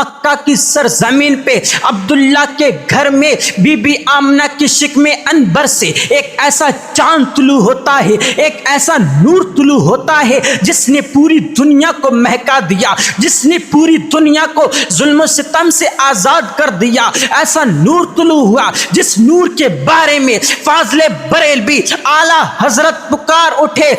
مکہ کی سرزمین پہ عبداللہ کے گھر میں بی بی آمنہ کی شکم انبر سے ایک ایسا چاند طلوع ہوتا ہے، ایک ایسا نور طلوع ہوتا ہے جس نے پوری دنیا کو مہکا دیا، جس نے پوری دنیا کو ظلم و ستم سے آزاد کر دیا۔ ایسا نور طلوع ہوا جس نور کے بارے میں فاضل بریلوی اعلیٰ حضرت پکار اٹھے،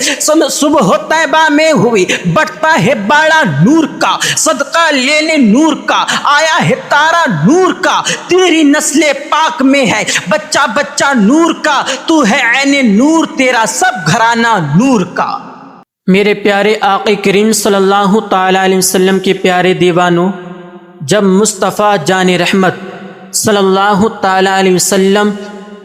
صبح طیبہ میں ہوئی بٹتا ہے باڑا نور کا، صدقہ لینے نور کا، آیا ہے تارا نور کا، تیری نسل پاک میں ہے بچہ بچہ نور کا، تو ہے عین نور تیرا سب گھرانہ نور کا۔ میرے پیارے آقا کریم صلی اللہ تعالیٰ علیہ وسلم کے پیارے دیوانوں، جب مصطفیٰ جان رحمت صلی اللہ تعالیٰ علیہ وسلم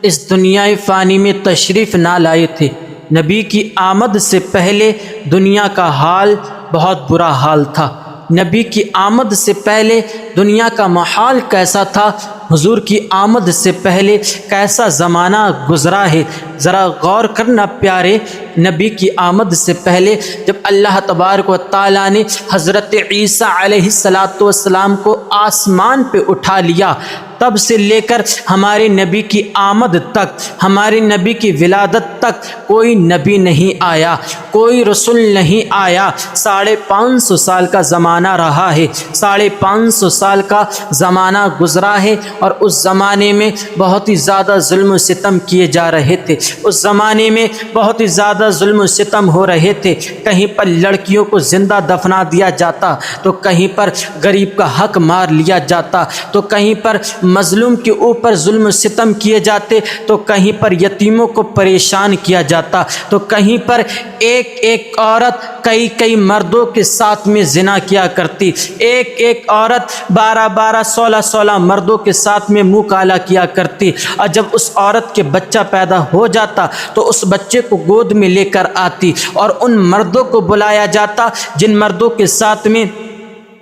اس دنیا فانی میں تشریف نہ لائے تھے، نبی کی آمد سے پہلے دنیا کا حال بہت برا حال تھا۔ نبی کی آمد سے پہلے دنیا کا ماحول کیسا تھا، حضور کی آمد سے پہلے کیسا زمانہ گزرا ہے، ذرا غور کرنا پیارے۔ نبی کی آمد سے پہلے جب اللہ تبارک و تعالیٰ نے حضرت عیسیٰ علیہ السلام کو آسمان پہ اٹھا لیا، تب سے لے کر ہمارے نبی کی آمد تک، ہمارے نبی کی ولادت تک کوئی نبی نہیں آیا، کوئی رسول نہیں آیا۔ 550 سال کا زمانہ رہا ہے، 550 سال کا زمانہ گزرا ہے، اور اس زمانے میں بہت ہی زیادہ ظلم و ستم کیے جا رہے تھے، اس زمانے میں بہت ہی زیادہ ظلم و ستم ہو رہے تھے۔ کہیں پر لڑکیوں کو زندہ دفنا دیا جاتا، تو کہیں پر غریب کا حق مار لیا جاتا، تو کہیں پر مظلوم کے اوپر ظلم و ستم کیے جاتے، تو کہیں پر یتیموں کو پریشان کیا جاتا، تو کہیں پر ایک ایک عورت کئی مردوں کے ساتھ میں زنا کیا کرتی، ایک عورت 12 16 مردوں کے ساتھ میں منہ کالا کیا کرتی، اور جب اس عورت کے بچہ پیدا ہو جاتا تو اس بچے کو گود میں لے کر آتی، اور ان مردوں کو بلایا جاتا جن مردوں کے ساتھ میں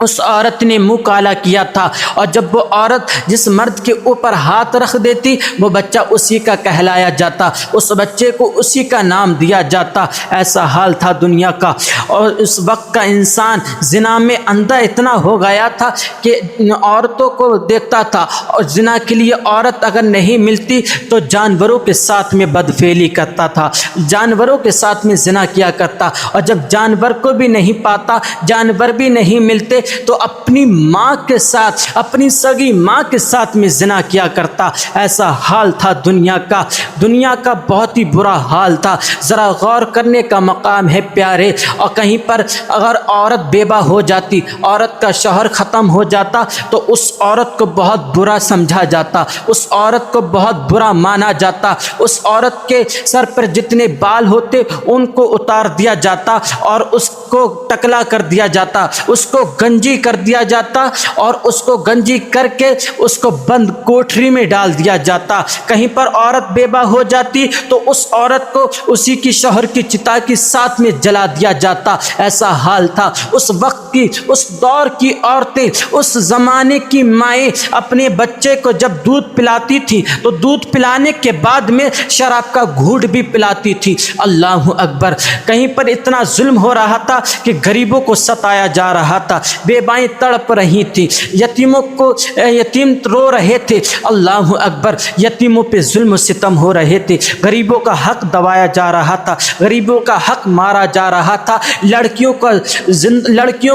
اس عورت نے منہ کالا کیا تھا، اور جب وہ عورت جس مرد کے اوپر ہاتھ رکھ دیتی وہ بچہ اسی کا کہلایا جاتا، اس بچے کو اسی کا نام دیا جاتا۔ ایسا حال تھا دنیا کا، اور اس وقت کا انسان زنا میں اندھا اتنا ہو گیا تھا کہ عورتوں کو دیکھتا تھا، اور زنا کے لیے عورت اگر نہیں ملتی تو جانوروں کے ساتھ میں بدفعلی کرتا تھا، جانوروں کے ساتھ میں زنا کیا کرتا، اور جب جانور کو بھی نہیں پاتا، جانور بھی نہیں ملتے، تو اپنی ماں کے ساتھ، اپنی سگی ماں کے ساتھ میں زنا کیا کرتا۔ ایسا حال تھا دنیا کا، دنیا کا بہت ہی برا حال تھا۔ ذرا غور کرنے کا مقام ہے پیارے۔ اور کہیں پر اگر عورت بیوہ ہو جاتی، عورت کا شوہر ختم ہو جاتا، تو اس عورت کو بہت برا سمجھا جاتا، اس عورت کو بہت برا مانا جاتا، اس عورت کے سر پر جتنے بال ہوتے ان کو اتار دیا جاتا، اور اس کو ٹکلا کر دیا جاتا، اس کو گنجی کر دیا جاتا، اور اس کو گنجی کر کے اس کو بند کوٹری میں ڈال دیا جاتا۔ کہیں پر عورت بیوہ ہو جاتی تو اس عورت کو اسی کی شوہر کی چتا کے ساتھ میں جلا دیا جاتا۔ ایسا حال تھا اس وقت کی، اس دور کی عورتیں، اس زمانے کی مائیں اپنے بچے کو جب دودھ پلاتی تھی تو دودھ پلانے کے بعد میں شراب کا گھونٹ بھی پلاتی تھی۔ اللہ اکبر۔ کہیں پر اتنا ظلم ہو رہا تھا کہ غریبوں کو ستایا جا رہا تھا، بیوائیں تڑپ رہی تھی، یتیم رو رہے تھے۔ اللہ اکبر۔ یتیموں پہ ظلم و ستم ہو رہے تھے، غریبوں کا حق دبایا جا رہا تھا، غریبوں کا حق مارا جا رہا تھا، لڑکیوں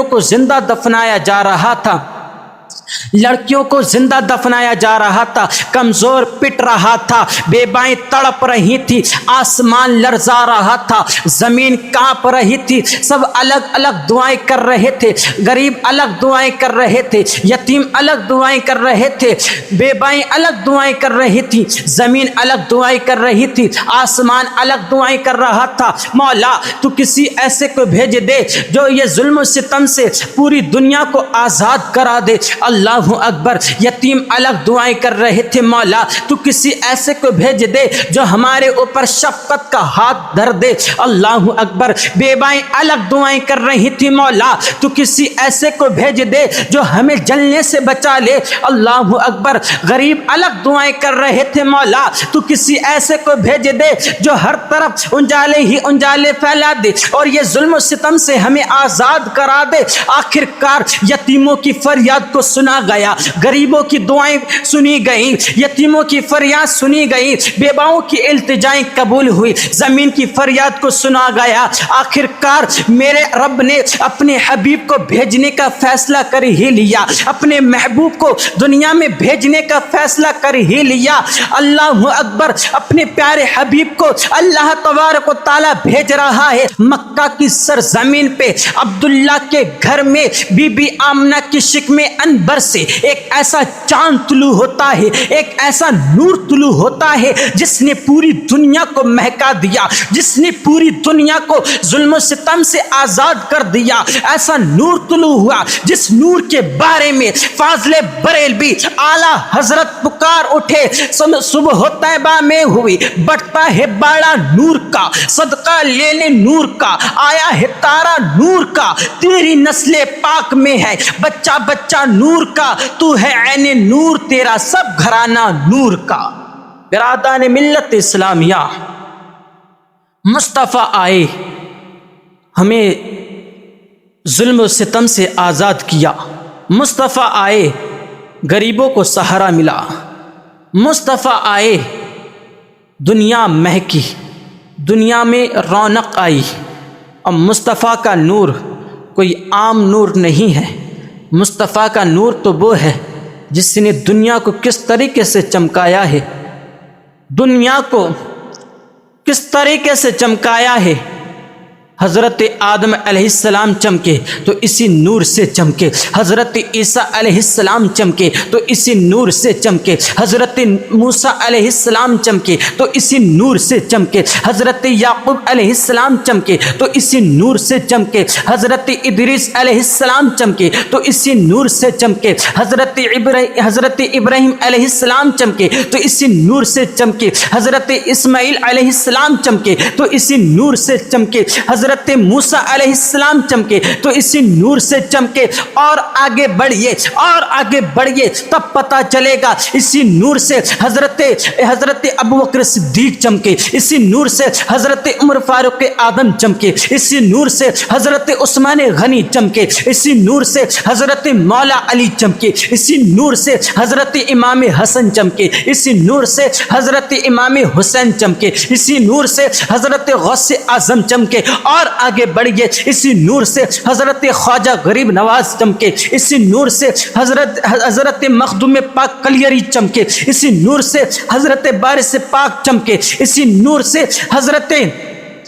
کو زندہ دفنایا جا رہا تھا، لڑکیوں کو زندہ دفنایا جا رہا تھا، کمزور پٹ رہا تھا، بیوائیں تڑپ رہی تھی، آسمان لرزا رہا تھا، زمین کانپ رہی تھی، سب الگ الگ دعائیں کر رہے تھے، غریب الگ دعائیں کر رہے تھے، یتیم الگ دعائیں کر رہے تھے، بیوائیں الگ دعائیں کر رہی تھی، زمین الگ دعائیں کر رہی تھی، آسمان الگ دعائیں کر رہا تھا۔ مولا تو کسی ایسے کو بھیج دے جو یہ ظلم و ستم سے پوری دنیا کو آزاد کرا دے۔ اللہ اللہ اکبر، یتیم الگ دعائیں کر رہے تھے، مولا تو کسی ایسے کو بھیج دے جو ہمارے اوپر شفقت کا ہاتھ دھر دے۔ اللہ اکبر، بیوائیں الگ دعائیں کر رہی تھی، مولا تو کسی ایسے کو بھیج دے جو ہمیں جلنے سے بچا لے۔ اللہ اکبر، غریب الگ دعائیں کر رہے تھے، مولا تو کسی ایسے کو بھیج دے جو ہر طرف انجالے ہی انجالے پھیلا دے اور یہ ظلم و ستم سے ہمیں آزاد کرا دے۔ آخر کار یتیموں کی فریاد کو سنا گیا، غریبوں کی دعائیں سنی گئیں، یتیموں کی فریاد سنی گئی، بیواؤں کی التجائیں قبول ہوئی، زمین کی فریاد کو سنا گیا۔ آخر کار میرے رب نے اپنے حبیب کو بھیجنے کا فیصلہ کر ہی لیا، اپنے محبوب کو دنیا میں بھیجنے کا فیصلہ کر ہی لیا۔ اللہ اکبر، اپنے پیارے حبیب کو اللہ تبارک و تعالیٰ بھیج رہا ہے مکہ کی سرزمین پہ۔ عبداللہ کے گھر میں بی بی آمنہ کی شکم انبر سے ایک ایسا چاند طلوع ہوتا ہے، ایک ایسا نور طلوع ہوتا ہے جس نے پوری دنیا کو مہکا دیا، جس نے پوری دنیا کو ظلم و ستم سے آزاد کر دیا۔ ایسا نور طلوع ہوا جس نور کے بارے میں فاضل بریلوی اعلیٰ حضرت پکار اٹھے، صبح طیبہ میں ہوئی، بڑھتا ہے باڑا نور کا، صدقہ لینے نور کا، آیا ہے تارا نور کا، تیری نسل پاک میں ہے بچہ بچہ نور کا، تو ہے عین نور، تیرا سب گھرانہ نور کا۔ برادران ملت اسلامیہ، مصطفیٰ آئے، ہمیں ظلم و ستم سے آزاد کیا۔ مصطفیٰ آئے، غریبوں کو سہارا ملا۔ مصطفیٰ آئے، دنیا مہکی، دنیا میں رونق آئی۔ اور مصطفیٰ کا نور کوئی عام نور نہیں ہے، مصطفیٰ کا نور تو وہ ہے جس نے دنیا کو کس طریقے سے چمکایا ہے، دنیا کو کس طریقے سے چمکایا ہے۔ حضرت آدم علیہ السلام چمکے تو اسی نور سے چمکے، حضرت عیسیٰ علیہ السلام چمکے تو اسی نور سے چمکے، حضرت موسیٰ علیہ السلام چمکے تو اسی نور سے چمکے، حضرت یعقوب علیہ السلام چمکے تو اسی نور سے چمکے، حضرت ادریس علیہ السلام چمکے تو اسی نور سے چمکے، حضرت ابراہیم علیہ السلام چمکے تو اسی نور سے چمکے، حضرت اسماعیل علیہ السلام چمکے تو اسی نور سے چمکے، حضرت موسیٰ علیہ السلام چمکے تو اسی نور سے چمکے۔ اور آگے بڑھیے اور آگے بڑھیے، تب پتہ چلے گا اسی نور سے حضرت ابوبکر صدیق چمکے، اسی نور سے حضرت عمر فاروق اعظم چمکے، اسی نور سے حضرت عثمان غنی چمکے، اسی نور سے حضرت مولا علی چمکے، اسی نور سے حضرت امام حسن چمکے، اسی نور سے حضرت امام حسین چمکے، اسی نور سے حضرت غوث اعظم چمکے۔ اور آگے بڑھیے، اسی نور سے حضرت خواجہ غریب نواز چمکے، اسی نور سے حضرت مخدوم پاک کلیری چمکے، اسی نور سے حضرت بارس پاک چمکے، اسی نور سے حضرت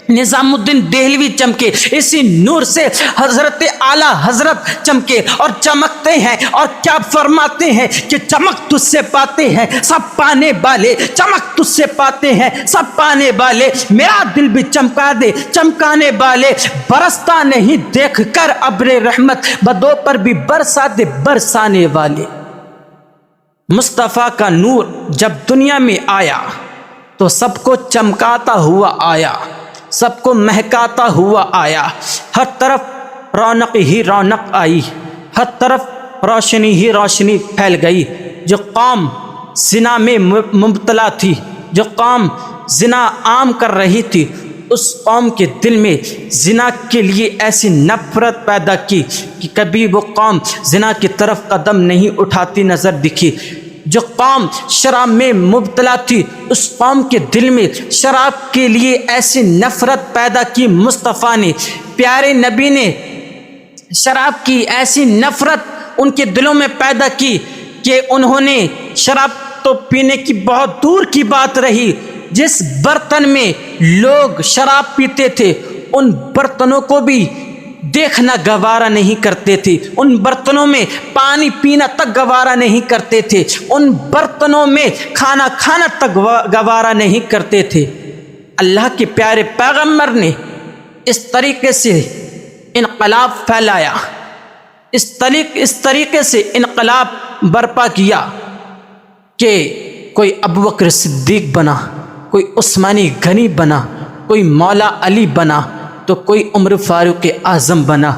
نظام الدین دہلوی چمکے، اسی نور سے حضرت اعلیٰ حضرت چمکے اور چمکتے ہیں۔ اور کیا فرماتے ہیں کہ چمک تجھ سے پاتے ہیں سب پانے والے، چمک تجھ سے پاتے ہیں سب پانے والے، میرا دل بھی چمکا دے چمکانے والے، برستا نہیں دیکھ کر ابر رحمت، بدوں پر بھی برسا دے برسانے والے۔ مصطفیٰ کا نور جب دنیا میں آیا تو سب کو چمکاتا ہوا آیا، سب کو مہکاتا ہوا آیا، ہر طرف رونق ہی رونق آئی، ہر طرف روشنی ہی روشنی پھیل گئی۔ جو قوم زنا میں مبتلا تھی، جو قوم زنا عام کر رہی تھی، اس قوم کے دل میں زنا کے لیے ایسی نفرت پیدا کی کہ کبھی وہ قوم زنا کی طرف قدم نہیں اٹھاتی نظر دکھی۔ جو قوم شراب میں مبتلا تھی، اس قوم کے دل میں شراب کے لیے ایسی نفرت پیدا کی، مصطفیٰ نے، پیارے نبی نے شراب کی ایسی نفرت ان کے دلوں میں پیدا کی کہ انہوں نے شراب تو پینے کی بہت دور کی بات رہی، جس برتن میں لوگ شراب پیتے تھے ان برتنوں کو بھی دیکھنا گوارا نہیں کرتے تھے، ان برتنوں میں پانی پینا تک گوارا نہیں کرتے تھے، ان برتنوں میں کھانا کھانا تک گوارا نہیں کرتے تھے۔ اللہ کے پیارے پیغمبر نے اس طریقے سے انقلاب پھیلایا، اس طریقے سے انقلاب برپا کیا کہ کوئی ابوبکر صدیق بنا، کوئی عثمانی غنی بنا، کوئی مولا علی بنا، تو کوئی عمر فاروق اعظم بنا۔